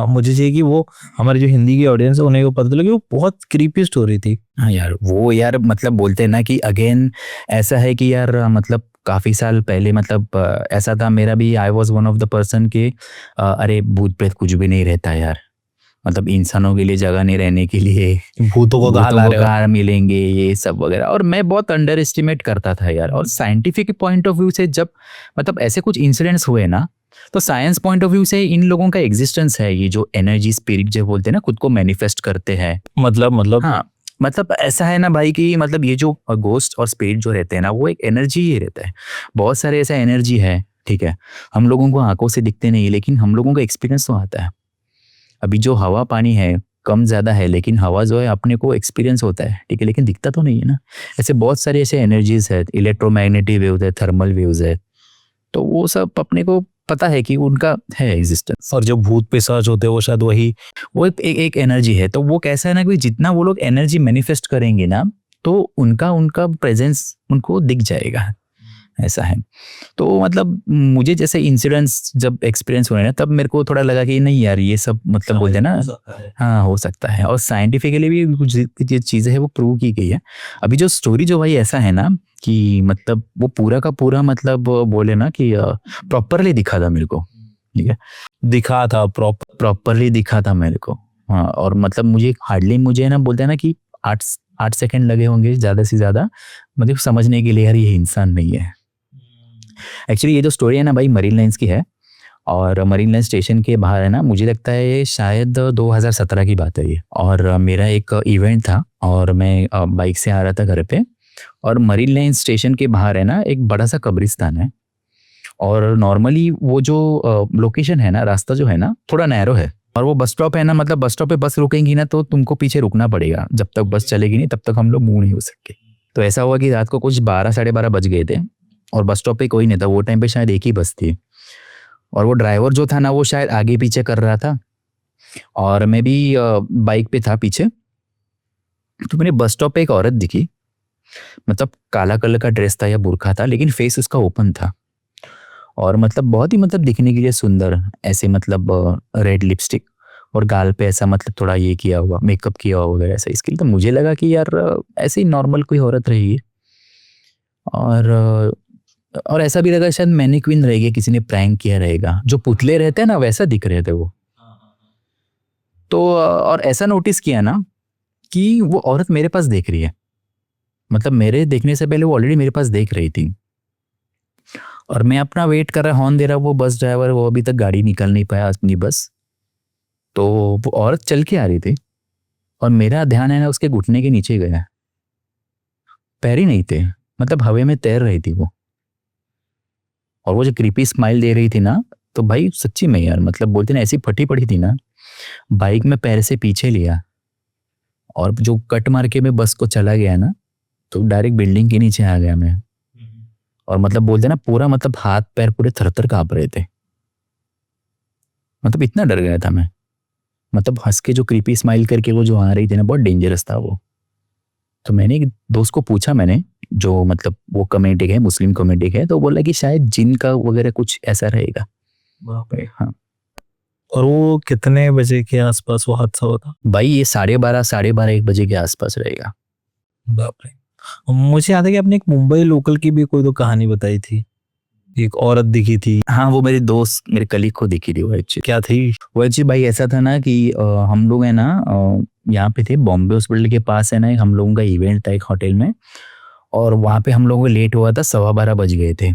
मुझे चाहिए कि वो हमारे जो हिंदी की ऑडियंस है उन्हें को पता लगे, वो बहुत क्रीपी स्टोरी थी। हाँ यार, वो यार मतलब बोलते हैं ना कि अगेन ऐसा है कि यार मतलब काफ़ी साल पहले मतलब ऐसा था मेरा भी, I was one of the person के अरे भूत प्रेत कुछ भी नहीं रहता यार, मतलब इंसानों के लिए जगह नहीं रहने के लिए, भूतों को कहाँ मिलेंगे ये सब वगैरह, और मैं बहुत अंडर एस्टिमेट करता था यार। और साइंटिफिक पॉइंट ऑफ व्यू से जब मतलब ऐसे कुछ इंसिडेंट्स हुए ना, तो साइंस पॉइंट ऑफ व्यू से इन लोगों का एग्जिस्टेंस है, ये जो एनर्जी स्पिरिट जो बोलते हैं ना, खुद को मैनिफेस्ट करते हैं। मतलब हाँ मतलब ऐसा है ना भाई कि मतलब ये जो घोस्ट और स्पिरिट जो रहते हैं ना, वो एक एनर्जी ही रहता है। बहुत सारे ऐसा एनर्जी है, ठीक है, हम लोगों को आंखों से दिखते नहीं, लेकिन हम लोगों का एक्सपीरियंस तो आता है। अभी जो हवा पानी है कम ज़्यादा है, लेकिन हवा जो है अपने को एक्सपीरियंस होता है, ठीक है, लेकिन दिखता तो नहीं है ना। ऐसे बहुत सारे ऐसे एनर्जीज है, इलेक्ट्रोमैग्नेटिक वेव्स है, थर्मल वेव्स है, तो वो सब अपने को पता है कि उनका है एग्जिस्टेंस। और जो भूत पिशाच होते हैं वो शायद वही वो एक एनर्जी है। तो वो कैसा है ना कि जितना वो लोग एनर्जी मैनिफेस्ट करेंगे ना, तो उनका प्रेजेंस उनको दिख जाएगा, ऐसा है। तो मतलब मुझे जैसे इंसिडेंट्स जब एक्सपीरियंस हुए ना, तब मेरे को थोड़ा लगा कि नहीं यार ये सब मतलब बोलते हैं ना, हाँ हो सकता है, और साइंटिफिकली भी कुछ ये चीज़ें है वो प्रूव की गई है। अभी जो स्टोरी जो भाई ऐसा है ना कि मतलब वो पूरा का पूरा मतलब बोले ना कि प्रॉपरली दिखा था मेरे को, ठीक है, दिखा था प्रॉपरली दिखा था मेरे को। हाँ, और मतलब मुझे ना बोलते हैं ना कि 8 सेकंड लगे होंगे ज़्यादा से ज़्यादा, मतलब समझने के लिए यार ये इंसान नहीं है। एक्चुअली ये जो स्टोरी है ना भाई मरीन लाइन्स की है, और मरीन लाइन स्टेशन के बाहर है ना, मुझे लगता है ये शायद 2017 की बात है ये। और मेरा एक इवेंट था और मैं बाइक से आ रहा था घर पे, और मरीन लाइन स्टेशन के बाहर है ना एक बड़ा सा कब्रिस्तान है। और नॉर्मली वो जो लोकेशन है ना, रास्ता जो है ना थोड़ा नैरो है, और वो बस स्टॉप है ना, मतलब बस स्टॉप पे बस रुकेंगी ना तो तुमको पीछे रुकना पड़ेगा, जब तक बस चलेगी नहीं तब तक हम लोग मूव नहीं हो सकते। तो ऐसा हुआ कि रात को कुछ 12 साढ़े 12 बज गए थे, और बस स्टॉप पे कोई नहीं था। वो टाइम पे शायद एक ही बस थी, और वो ड्राइवर जो था ना वो शायद आगे पीछे कर रहा था, और मैं भी बाइक पे था पीछे। तो मैंने बस स्टॉप पे एक औरत दिखी, मतलब काला कलर का ड्रेस था या बुरखा था, लेकिन फेस उसका ओपन था, और मतलब बहुत ही मतलब दिखने के लिए सुंदर, ऐसे मतलब रेड लिपस्टिक, और गाल पे ऐसा मतलब थोड़ा ये किया हुआ, मेकअप किया हुआ वगैरह ऐसा। इसके लिए तो मुझे लगा कि यार ऐसे ही नॉर्मल कोई औरत रहेगी, और और ऐसा भी लगा शायद मैनिक्विन रहेगी, किसी ने प्रैंक किया रहेगा, जो पुतले रहते हैं ना वैसा दिख रहे थे वो। तो और ऐसा नोटिस किया ना कि वो औरत मेरे पास देख रही है, मतलब मेरे देखने से पहले वो ऑलरेडी मेरे पास देख रही थी, और मैं अपना वेट कर रहा, हॉर्न दे रहा, वो बस ड्राइवर वो अभी तक गाड़ी निकल नहीं पाया अपनी बस। तो वो औरत चल के आ रही थी, और मेरा ध्यान है ना उसके घुटने के नीचे गया, पैर ही नहीं थे, मतलब हवा में तैर रही थी वो, और वो जो क्रीपी स्माइल दे रही थी ना, तो भाई सच्ची में यार मतलब बोलते ना ऐसी फटी पड़ी थी ना, बाइक में पैर से पीछे लिया, और जो कट मार के मैं बस को चला गया ना, तो डायरेक्ट बिल्डिंग के नीचे आ गया मैं। और मतलब बोलते ना पूरा मतलब हाथ पैर पूरे थर-थर काँप रहे थे, मतलब इतना डर गया था मैं। मतलब हंस के जो क्रीपी स्माइल करके वो जो आ रही थी ना, बहुत डेंजरस था वो। तो मैंने एक दोस्त को पूछा, मैंने जो मतलब वो कम्युनिटी है, मुस्लिम कम्युनिटी है, तो बोला कि शायद जिन का वगैरह कुछ ऐसा रहेगा। हाँ और वो कितने बजे के आसपास वो हादसा हुआ था? भाई ये 12:30 साढ़े 12 1 बजे के आसपास रहेगा। बाप रे। मुझे याद है कि आपने एक मुंबई लोकल की भी कोई तो कहानी बताई थी, एक औरत दिखी थी। हाँ वो मेरे दोस्त मेरे कलीग को दिखी थी वो एक्चुअली। क्या थी? वो एक्चुअली भाई ऐसा था ना कि हम लोग है ना यहाँ पे थे बॉम्बे हॉस्पिटल के पास है ना, हम लोगों का इवेंट था एक होटल में, और वहाँ पे हम लोगों को लेट हुआ था, 12:15 बज गए थे।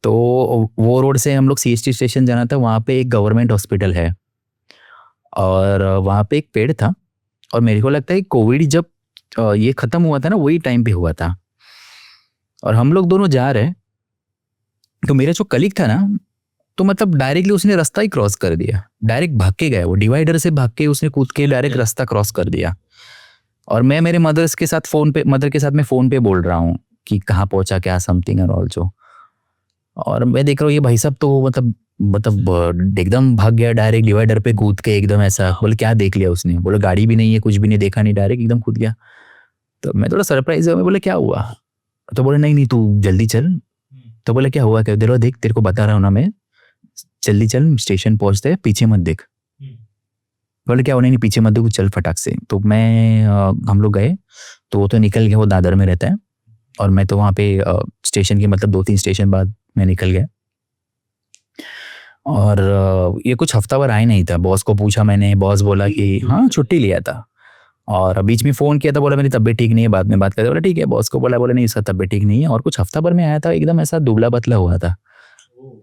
तो वो रोड से हम लोग CST स्टेशन जाना था, वहाँ पे एक गवर्नमेंट हॉस्पिटल है, और वहाँ पे एक पेड़ था, और मेरे को लगता है कोविड जब ये ख़त्म हुआ था ना वही टाइम पे हुआ था। और हम लोग दोनों जा रहे हैं, तो मेरा जो कलीग था ना, तो मतलब डायरेक्टली उसने रास्ता ही क्रॉस कर दिया, डायरेक्ट भाग के गया, वो डिवाइडर से भाग के उसने कूद के डायरेक्ट रास्ता क्रॉस कर दिया। और मैं मेरे मदर के साथ मैं फोन पे बोल रहा हूँ कि कहाँ पहुंचा, क्या समथिंग एंड ऑल जो। और मैं देख रहा हूँ ये भाई साहब तो मतलब एकदम भाग गया, डायरेक्ट डिवाइडर पे कूद के एकदम ऐसा। बोले क्या देख लिया उसने? बोले गाड़ी भी नहीं है, कुछ भी नहीं देखा, नहीं, डायरेक्ट एकदम कूद गया। तो मैं थोड़ा सरप्राइज हुआ, मैं बोले क्या हुआ? तो बोले नहीं नहीं तू जल्दी चल। तो बोले क्या हुआ? क्या देख तेरे को बता रहा हूँ ना मैं, जल्दी चल, स्टेशन पहुंचते हैं, पीछे मत देख। बोले क्या होने, नहीं पीछे मत देखो, चल फटाक से। तो हम लोग गए, तो वो तो निकल गया, वो दादर में रहता है, और मैं तो वहाँ पे स्टेशन के मतलब 2-3 स्टेशन बाद मैं निकल गया। और ये कुछ हफ्ता भर आए नहीं था। बॉस को पूछा मैंने, बॉस बोला कि हाँ छुट्टी लिया था। और बीच में फ़ोन किया था, बोला मेरी तबीयत ठीक नहीं है, बाद में बात करते। बोला ठीक है। बॉस को बोला नहीं इसका तबीयत ठीक नहीं है। और कुछ हफ्ता भर में आया था, एकदम ऐसा दुबला पतला हुआ था,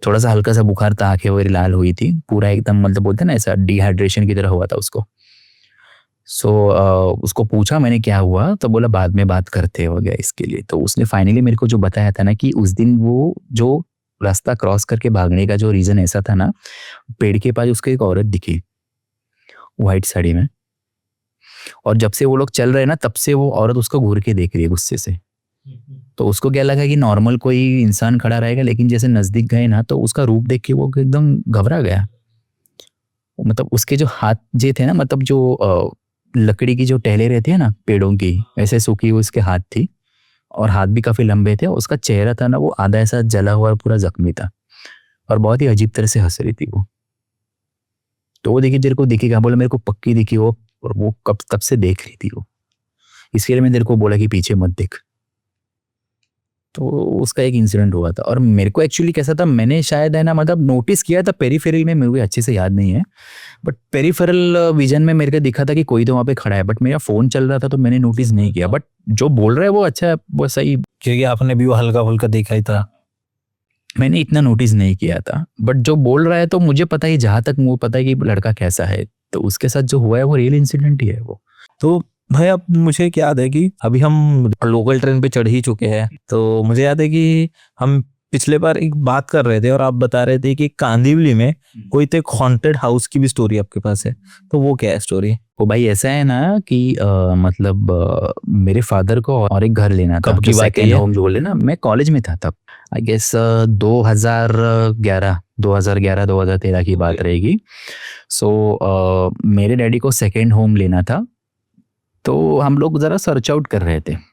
थोड़ा सा हल्का सा बुखार था, आंखें वगैरह लाल हुई थी, पूरा एकदम मतलब बोलते हैं ना ऐसा डिहाइड्रेशन की तरह हुआ था उसको। सो उसको पूछा मैंने क्या हुआ, तो बोला बाद में बात करते हो गया इसके लिए। तो उसने फाइनली मेरे को जो बताया था ना कि उस दिन वो जो रास्ता क्रॉस करके भागने का जो रीज़न ऐसा था ना, पेड़ के पास उसको एक औरत दिखी वाइट साड़ी में। और जब से वो लोग चल रहे हैं ना, तब से वो औरत उसको घूर के देख रही है गुस्से से। तो उसको क्या लगा कि नॉर्मल कोई इंसान खड़ा रहेगा, लेकिन जैसे नजदीक गए ना, तो उसका रूप देख के वो एकदम घबरा गया। मतलब उसके जो हाथ जे थे ना, मतलब जो लकड़ी की जो टहले रहती है ना पेड़ों की, ऐसे सूखी हुई उसके हाथ थी, और हाथ भी काफी लंबे थे। उसका चेहरा था ना, वो आधा ऐसा जला हुआ, पूरा जख्मी था, और बहुत ही अजीब तरह से हंस रही थी वो। तो वो देखिए तेरे को दिखेगा, बोला मेरे को पक्की दिखी वो, और वो कब तब से देख रही थी वो, इसके लिए मैं तेरे को बोला कि पीछे मत देख। तो उसका एक इंसिडेंट हुआ था। और मेरे को एक्चुअली कैसा था, मैंने शायद है ना मतलब नोटिस किया था पेरीफेरल में, मेरे को अच्छे से याद नहीं है, बट पेरीफेरल विजन में मेरे को दिखा था कि कोई तो वहाँ पे खड़ा है, बट मेरा फोन चल रहा था तो मैंने नोटिस नहीं किया। बट जो बोल रहा है वो अच्छा है, वो सही, क्योंकि आपने भी वो हल्का फुल्का देखा ही था। मैंने इतना नोटिस नहीं किया था। बट जो बोल रहा है तो मुझे पता है, जहाँ तक मुझे पता है कि लड़का कैसा है, तो उसके साथ जो हुआ है वो रियल इंसिडेंट ही है वो। तो भाई अब मुझे याद है कि अभी हम लोकल ट्रेन पे चढ़ ही चुके हैं, तो मुझे याद है कि हम पिछले बार एक बात कर रहे थे और आप बता रहे थे कि कांदिवली में कोई तो एक हॉन्टेड हाउस की भी स्टोरी आपके पास है, तो वो क्या है स्टोरी? वो भाई ऐसा है ना कि मतलब मेरे फादर को और एक घर लेना था। कब की जो बात है सेकेंड ये? होम जो बोले ना, मैं कॉलेज में था तब, आई गेस 2013 की बात रहेगी। सो मेरे डैडी को सेकेंड होम लेना था, तो हम लोग ज़रा सर्च आउट कर रहे थे।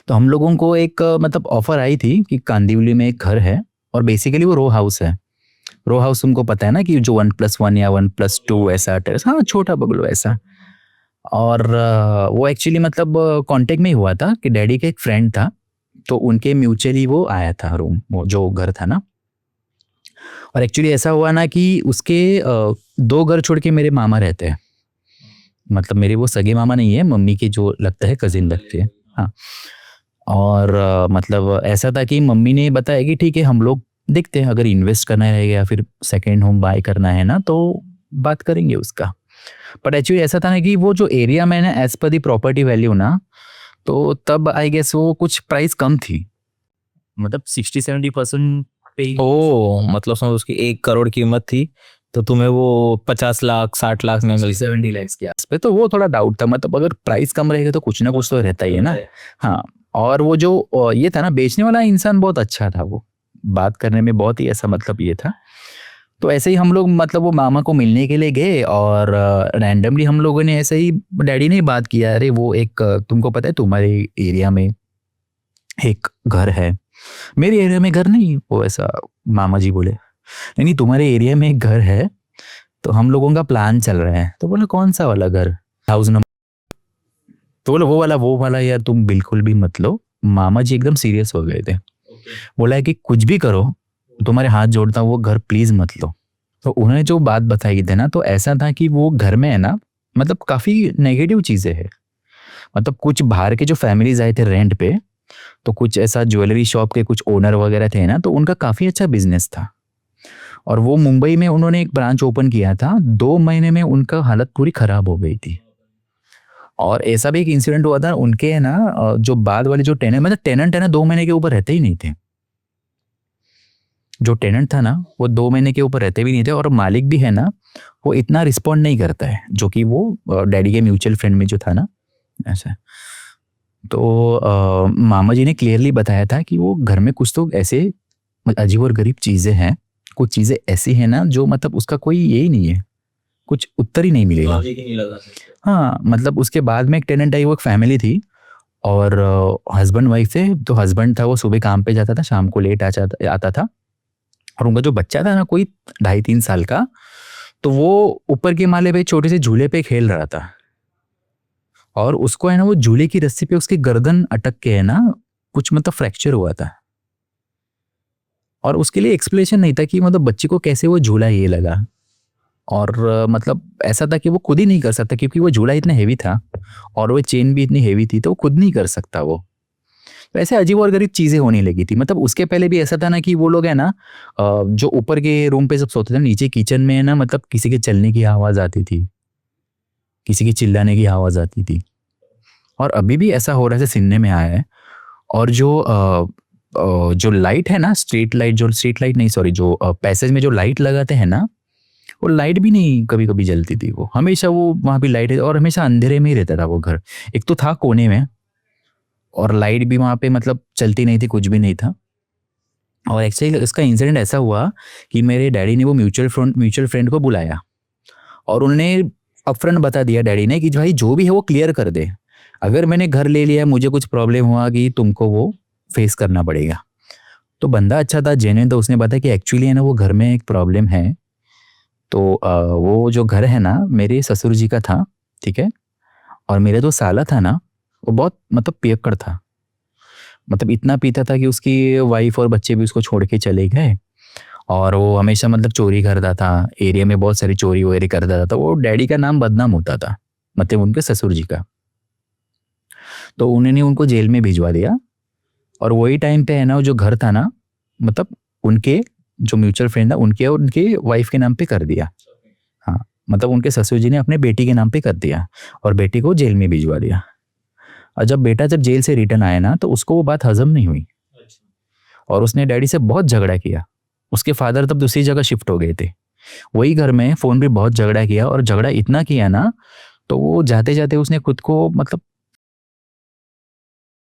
तो हम लोगों को एक मतलब ऑफर आई थी कि कांदिवली में एक घर है, और बेसिकली वो रो हाउस है। रो हाउस तुमको पता है ना, कि जो 1+1 या 1+2 ऐसा टेरेस, हाँ छोटा बगलो ऐसा। और वो एक्चुअली मतलब कांटेक्ट में ही हुआ था कि डैडी के एक फ्रेंड था, तो उनके म्यूचुअली वो आया था रूम, वो जो घर था ना। और एक्चुअली ऐसा हुआ ना कि उसके 2 घर छोड़ के मेरे मामा रहते हैं, मतलब मेरे वो सगे मामा नहीं है, मम्मी के जो लगता है कजिन लगते हैं। हाँ। और मतलब ऐसा था कि मम्मी ने बताया कि ठीक है हम लोग देखते हैं, अगर इन्वेस्ट करना रहेगा या फिर सेकेंड होम बाय करना है ना, तो बात करेंगे उसका। बट एक्चुअली ऐसा था ना कि वो जो एरिया में ना, एज पर दी प्रॉपर्टी वैल्यू ना, तो तब आई गेस वो कुछ प्राइस कम थी, मतलब 60-70% पे। ओ मतलब समझ उसकी 1 करोड़ कीमत थी, तो तुम्हें वो 50 लाख 60 लाख में मिल 70 लैक्स के आस पे, तो वो थोड़ा डाउट था। मतलब अगर प्राइस कम रहेगा तो कुछ ना कुछ तो रहता ही है ना। हाँ। और वो जो ये था ना, बेचने वाला इंसान बहुत अच्छा था, वो बात करने में बहुत ही ऐसा मतलब ये था। तो ऐसे ही हम लोग मतलब वो मामा को मिलने के लिए गए, और रैंडमली हम लोगों ने ऐसे ही, डैडी ने ही बात किया, अरे वो एक तुमको पता है तुम्हारे एरिया में एक घर है। मेरे एरिया में घर नहीं, वो ऐसा मामा जी बोले, नहीं नहीं तुम्हारे एरिया में एक घर है, तो हम लोगों का प्लान चल रहा है। तो बोले कौन सा वाला घर? House number? तो बोले वो वाला यार तुम बिल्कुल भी मत लो। मामा जी एकदम सीरियस हो गए थे। बोला है कि कुछ भी करो, तुम्हारे हाथ जोड़ता हूँ, वो घर प्लीज मत लो। तो उन्होंने जो बात बताई थी ना, तो ऐसा था कि वो घर में है ना, मतलब काफी नेगेटिव चीजें है। मतलब कुछ बाहर के जो फैमिलीज आए थे रेंट पे, तो कुछ ऐसा ज्वेलरी शॉप के कुछ ओनर वगैरह थे ना, तो उनका काफी अच्छा बिजनेस था। और वो मुंबई में उन्होंने एक ब्रांच ओपन किया था, 2 महीने में उनका हालत पूरी खराब हो गई थी। और ऐसा भी एक इंसिडेंट हुआ था उनके, है ना, जो बाद वाले जो टेनेंट, मतलब टेनेंट है ना 2 महीने के ऊपर रहते ही नहीं थे। जो टेनेंट था ना वो 2 महीने के ऊपर रहते भी नहीं थे, और मालिक भी है ना वो इतना रिस्पॉन्ड नहीं करता है, जो कि वो डैडी के म्यूचुअल फ्रेंड में जो था ना, ऐसा। तो मामा जी ने क्लियरली बताया था कि वो घर में कुछ तो ऐसे अजीब और गरीब चीज़ें हैं, कुछ चीज़ें ऐसी हैं ना जो मतलब उसका कोई यही नहीं है, कुछ उत्तर ही नहीं मिलेगा। हाँ, मतलब उसके बाद में एक टेनेंट आई, वो एक फैमिली थी, और हस्बैंड वाइफ थे। तो हस्बैंड था वो सुबह काम पे जाता था, शाम को लेट आता था, और उनका जो बच्चा था ना कोई 2.5-3 साल का, तो वो ऊपर के माले पे छोटे से झूले पे खेल रहा था, और उसको है ना वो झूले की रस्सी पे उसकी गर्दन अटक के है ना कुछ मतलब फ्रैक्चर हुआ था, और उसके लिए एक्सप्लेनेशन नहीं था कि मतलब बच्चे को कैसे वो झूला ये लगा, और मतलब ऐसा था कि वो खुद ही नहीं कर सकता, क्योंकि वो झूला इतना हेवी था और वो चेन भी इतनी हेवी थी, तो वो खुद नहीं कर सकता वो। तो ऐसे अजीब और गरीब चीज़ें होने लगी थी। मतलब उसके पहले भी ऐसा था ना कि वो लोग है ना जो ऊपर के रूम पे सब सोते थे, नीचे किचन में है ना मतलब किसी के चलने की आवाज़ आती थी, किसी की चिल्लाने की आवाज़ आती थी, और अभी भी ऐसा हो रहा है, सुनने में आया है। और जो लाइट है ना, स्ट्रीट लाइट नहीं, सॉरी, जो पैसेज में जो लाइट लगाते हैं ना, वो लाइट भी नहीं कभी कभी जलती थी, वो हमेशा वो वहाँ भी लाइट है, और हमेशा अंधेरे में ही रहता था वो घर। एक तो था कोने में, और लाइट भी वहाँ पे मतलब चलती नहीं थी, कुछ भी नहीं था। और एक्चुअली इसका इंसिडेंट ऐसा हुआ कि मेरे डैडी ने वो म्यूचुअल फ्रेंड को बुलाया, और उन्होंने अपफ्रंट बता दिया डैडी ने कि भाई जो भी है वो क्लियर कर दे, अगर मैंने घर ले लिया, मुझे कुछ प्रॉब्लम हुआ कि तुमको वो फेस करना पड़ेगा। तो बंदा अच्छा था, जेन्युइन, तो उसने बताया कि एक्चुअली है ना वो घर में एक प्रॉब्लम है। तो वो जो घर है ना मेरे ससुर जी का था, ठीक है, और मेरा जो साला था ना वो बहुत मतलब पियक्कड़ था, मतलब इतना पीता था कि उसकी वाइफ और बच्चे भी उसको छोड़ के चले गए, और वो हमेशा मतलब चोरी करता था, एरिया में बहुत सारी चोरी वगैरह करता था, तो वो डैडी का नाम बदनाम होता था, मतलब उनके ससुर जी का। तो उन्होंने उनको जेल में भिजवा दिया, और वही टाइम पे है ना वो जो घर था ना मतलब उनके जो म्यूचुअल फ्रेंड था उनके और उनके वाइफ के नाम पे कर दिया। हाँ, मतलब उनके ससुर जी ने अपने बेटी के नाम पे कर दिया, और बेटी को जेल में भिजवा दिया। और जब जेल से रिटर्न आया ना तो उसको वो बात हजम नहीं हुई, और उसने डैडी से बहुत झगड़ा किया। उसके फादर तब दूसरी जगह शिफ्ट हो गए थे, वही घर में फ़ोन पे बहुत झगड़ा किया, और झगड़ा इतना किया ना तो वो जाते जाते उसने खुद को मतलब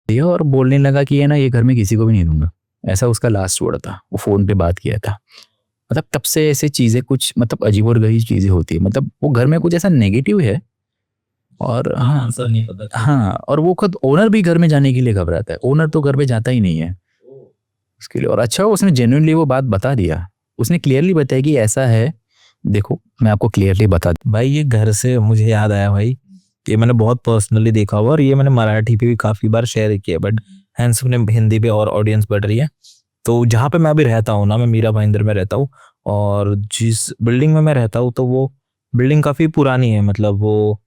दिया, और बोलने लगा कि ये ना ये घर में किसी को भी नहीं दूंगा। ऐसा उसका लास्ट वर्ड था, वो फ़ोन पे बात किया था। मतलब तब से ऐसे चीज़ें कुछ मतलब अजीब और गरीब चीज़ें होती है, मतलब वो घर में कुछ ऐसा नेगेटिव है। और हाँ आंसर नहीं पता। हाँ, और वो खुद ओनर भी घर में जाने के लिए घबराता है, ओनर तो घर में जाता ही नहीं है उसके लिए। और अच्छा उसने जेन्युइनली वो बात बता दिया, उसने क्लियरली बताया कि ऐसा है, देखो मैं आपको क्लियरली बता दूं। भाई ये घर से मुझे याद आया भाई, ये मैंने बहुत पर्सनली देखा हुआ, और ये मैंने मराठी पे भी काफी बार शेयर किया, बट हैंस ने हिंदी पे और ऑडियंस बढ़ रही है। तो जहाँ पे मैं अभी रहता हूँ ना, मैं मीरा भाईंदर में रहता हूँ, और जिस बिल्डिंग में मैं रहता हूँ तो वो बिल्डिंग काफी पुरानी है, मतलब वो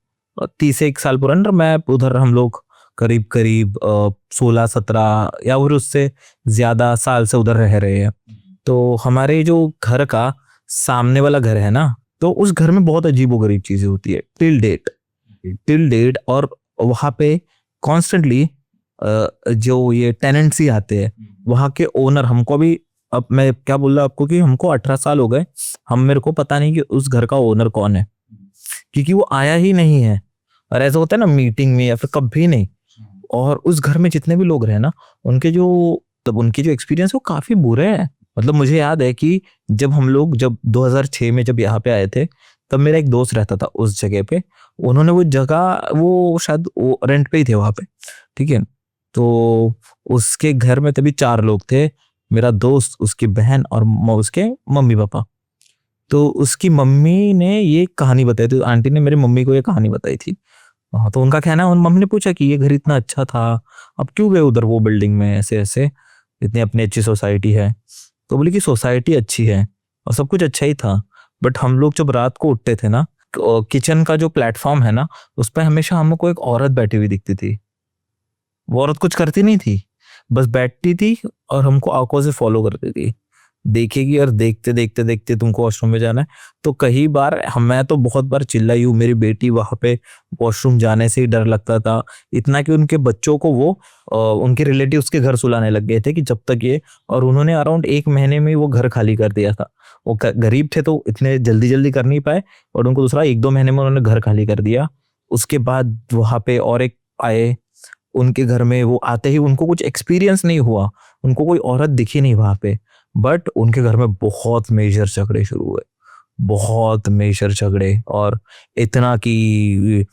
30 साल पुरानी। और मैं उधर हम लोग करीब करीब 16-17 या फिर उससे ज्यादा साल से उधर रह रहे हैं। तो हमारे जो घर का सामने वाला घर है ना, तो उस घर में बहुत अजीबोगरीब चीजें होती है टिल डेट। और वहां पे कॉन्स्टेंटली जो ये टेनेंट्स आते हैं, वहां के ओनर हमको भी, अब मैं क्या बोल रहा आपको कि हमको 18 साल हो गए, हम मेरे को पता नहीं कि उस घर का ओनर कौन है, क्योंकि वो आया ही नहीं है। और ऐसा होता है ना मीटिंग में या फिर कभी नहीं। और उस घर में जितने भी लोग रहे ना, उनके जो एक्सपीरियंस वो काफी बुरे हैं। मतलब मुझे याद है कि जब 2006 में जब यहाँ पे आए थे, तब मेरा एक दोस्त रहता था उस जगह पे। उन्होंने वो जगह, वो शायद वो रेंट पे ही थे वहां पे, ठीक है। तो उसके घर में तभी 4 लोग थे, मेरा दोस्त, उसकी बहन और उसके मम्मी पापा। तो उसकी मम्मी ने ये कहानी बताई थी, आंटी ने मेरी मम्मी को ये कहानी बताई थी। हाँ, तो उनका कहना है, उन मम्मी ने पूछा कि ये घर इतना अच्छा था, अब क्यों गए उधर वो बिल्डिंग में, ऐसे ऐसे इतनी अपनी अच्छी सोसाइटी है। तो बोली कि सोसाइटी अच्छी है और सब कुछ अच्छा ही था, बट हम लोग जब रात को उठते थे ना, किचन का जो प्लेटफॉर्म है ना, उस पर हमेशा हमको एक औरत बैठी हुई दिखती थी। वो औरत कुछ करती नहीं थी, बस बैठती थी और हमको आंखों से फॉलो करती थी। देखेगी और देखते देखते देखते तुमको वॉशरूम में जाना है। तो कई बार मैं तो बहुत बार चिल्लाई हूँ, मेरी बेटी वहां पे वॉशरूम जाने से ही डर लगता था, इतना कि उनके बच्चों को वो उनके रिलेटिव्स के घर सुलाने लग गए थे कि जब तक ये, और उन्होंने अराउंड 1 महीने में वो घर खाली कर दिया था। वो गरीब थे तो इतने जल्दी जल्दी कर नहीं पाए, और उनको दूसरा 1-2 महीने में उन्होंने घर खाली कर दिया। उसके बाद वहां पे और एक आए, उनके घर में वो आते ही उनको कुछ एक्सपीरियंस नहीं हुआ, उनको कोई औरत दिखी नहीं वहां पे, बट उनके घर में बहुत मेजर झगड़े शुरू हुए, बहुत मेजर झगड़े। और इतना कि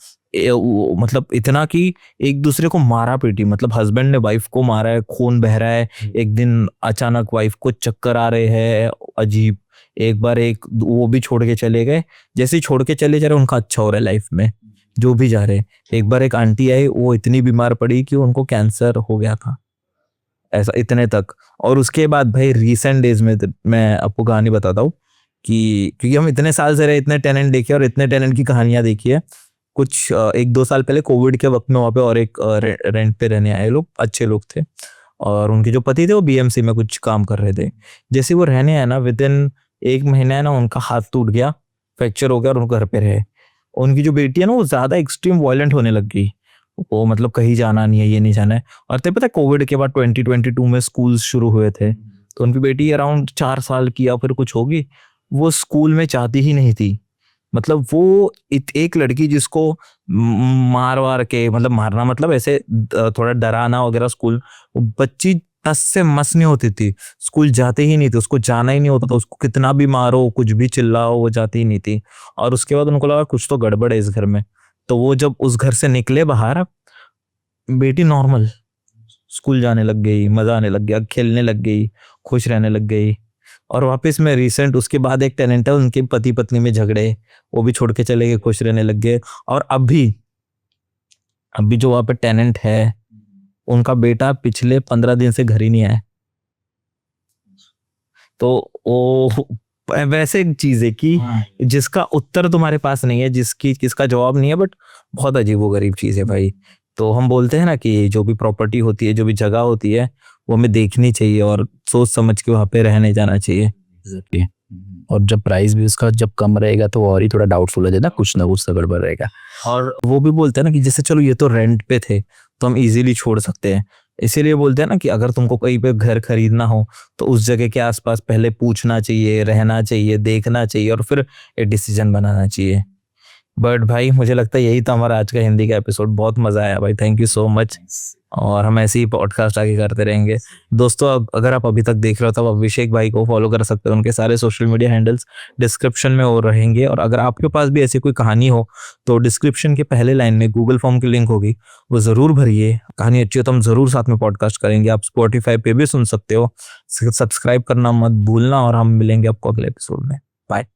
मतलब इतना कि एक दूसरे को मारा पीटी, मतलब हस्बैंड ने वाइफ को मारा है, खून बह रहा है। एक दिन अचानक वाइफ को चक्कर आ रहे हैं अजीब, एक बार एक वो भी छोड़ के चले गए, जैसे ही छोड़ के चले जा रहे उनका अच्छा हो रहा है लाइफ में, जो भी जा रहे। एक बार एक आंटी आई, वो इतनी बीमार पड़ी कि उनको कैंसर हो गया था, ऐसा इतने तक। और उसके बाद भाई रिसेंट डेज में मैं आपको कहानी बताता हूँ कि क्योंकि हम इतने साल से रहे, इतने टेनेंट देखे और इतने टेनेंट की कहानियां देखी है। कुछ 1-2 साल पहले कोविड के वक्त में वहाँ पे और एक रेंट पे रहने आए लोग, अच्छे लोग थे, और उनके जो पति थे वो बीएमसी में कुछ काम कर रहे थे। जैसे वो रहने आए ना, विद इन 1 महीना है ना उनका हाथ टूट गया, फ्रैक्चर हो गया, और उनको घर पे रहे। उनकी जो बेटी है ना वो ज्यादा एक्सट्रीम वायलेंट होने लग गई, वो मतलब कहीं जाना नहीं है, ये नहीं जाना है। और तेरे पता है कोविड के बाद 2022 में स्कूल शुरू हुए थे, तो उनकी बेटी अराउंड 4 साल की या फिर कुछ होगी, वो स्कूल में चाहती ही नहीं थी। मतलब वो एक लड़की जिसको मार वार के, मतलब मारना मतलब ऐसे थोड़ा डराना वगैरह, स्कूल वो बच्ची टस से मस नहीं होती थी, स्कूल जाते ही नहीं थे, उसको जाना ही नहीं होता था, उसको कितना भी मारो कुछ भी चिल्लाओ वो जाती ही नहीं थी। और उसके बाद उनको लगा कुछ तो गड़बड़ है इस घर में, तो वो जब उस घर से निकले बाहर, बेटी नॉर्मल स्कूल जाने लग गई, मजा आने लग गया, खेलने लग गई, खुश रहने लग गई। और वापस में रिसेंट उसके बाद एक टेनेंट है, उनके पति पत्नी में झगड़े, वो भी छोड़ के चले गए, खुश रहने लग गए। और अभी जो वहां पे टेनेंट है, उनका बेटा पिछले 15 दिन से घर ही नहीं आया। तो वो वैसे एक चीज है कि जिसका उत्तर तुम्हारे पास नहीं है, जिसका जवाब नहीं है, बट बहुत अजीब वो गरीब चीज है भाई। तो हम बोलते हैं ना कि जो भी प्रॉपर्टी होती है, जो भी जगह होती है, वो हमें देखनी चाहिए और सोच समझ के वहां पे रहने जाना चाहिए। एग्जैक्टली। और जब प्राइस भी उसका जब कम रहेगा तो और ही थोड़ा डाउटफुल हो जाएगा, कुछ ना कुछ तो गड़बड़ रहेगा। और वो भी बोलते हैं ना कि जैसे चलो ये तो रेंट पे थे तो हम इजीली छोड़ सकते हैं, इसीलिए बोलते हैं ना कि अगर तुमको कहीं पे घर खरीदना हो तो उस जगह के आसपास पहले पूछना चाहिए, रहना चाहिए, देखना चाहिए, और फिर एक डिसीजन बनाना चाहिए। बट भाई मुझे लगता है यही था हमारा आज का हिंदी का एपिसोड, बहुत मजा आया भाई, थैंक यू सो मच। और हम ऐसे ही पॉडकास्ट आगे करते रहेंगे। दोस्तों अगर आप अभी तक देख रहे हो तो आप अभिषेक भाई को फॉलो कर सकते हो, उनके सारे सोशल मीडिया हैंडल्स डिस्क्रिप्शन में हो रहेंगे। और अगर आपके पास भी ऐसी कोई कहानी हो तो डिस्क्रिप्शन के पहले लाइन में गूगल फॉर्म की लिंक होगी, वो जरूर भरिए। कहानी अच्छी हो तो हम जरूर साथ में पॉडकास्ट करेंगे। आप स्पॉटिफाई पे भी सुन सकते हो। सब्सक्राइब करना मत भूलना, और हम मिलेंगे आपको अगले एपिसोड में। बाय।